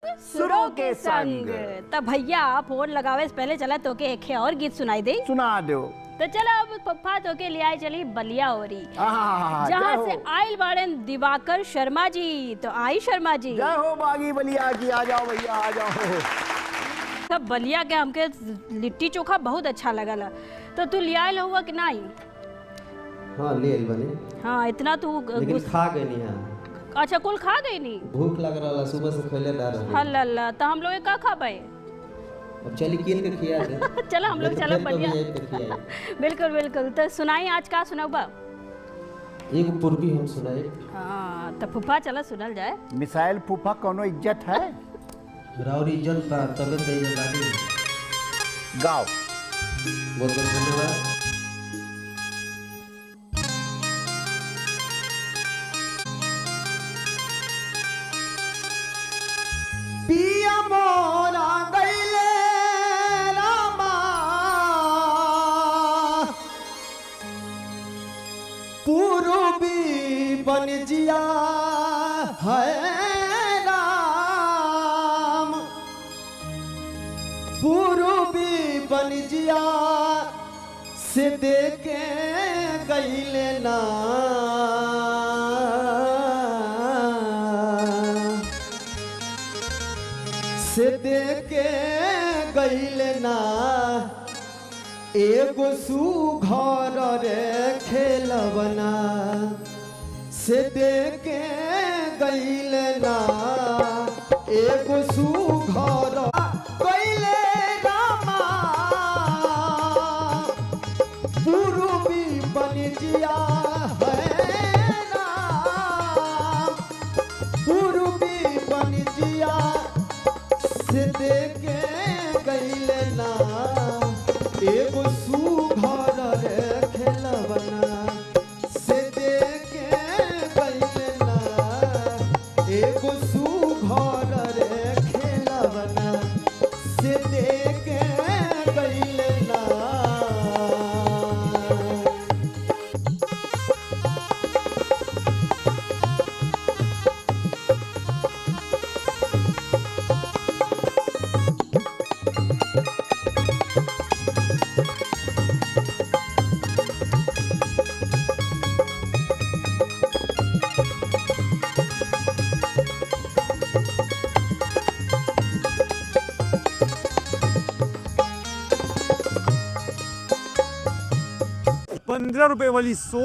सुरों के संग। तब भैया फोन लगावे से पहले चला तो के एक और गीत सुनाई दे। सुना दो। तो चलो अब पप्पा तो के ले आए चली बलिया होरी, जहाँ जहाँ से आयल बाड़न दिवाकर शर्मा जी। तो आई शर्मा जी, जय हो बागी बलिया की। आ जाओ भैया आ जाओ। सब बलिया के हमके लिट्टी चोखा बहुत अच्छा लगल। तो तू ले आयल हुआ कि नहीं? हाँ ले आई बने। हाँ इतना तू लेकिन खा गई नहीं है। अच्छा कुल खा गई नी? भूख लग रहा सुबह से खैले डाल रहे। हल्ला तो हम लोग का खा पाए? अब चली किन के खिया दे। चलो हम लोग चलो बढ़िया। बढ़िया। बिल्कुल बिल्कुल। तो सुनाई आज का सुनाबा? एक पूर्वी हम सुनाए। हाँ तो फूफा चला सुनल जाए। मिसाइल फूफा कोनो इज्जत है? राउर इज्जत बा तबे तो ये लागी। गाओ। बहुत बहुत धन्यवाद। पिया मोरा गईले रामा पूर्वी बन जिया है राम, पूर्वी बन जिया से देके गईले ना से देके गईले ना एगो सुघर रे खेलबना से देके गईले ना एगो सुघर गईले रामा पूर्वी बन जिया है राम, पूर्वी बन जिया से देके गईले ना एगो सुघर रे खेलबना से देके गईले ना एगो सुघर रे खेलबना से देके गईले ना। ₹15 वाली 100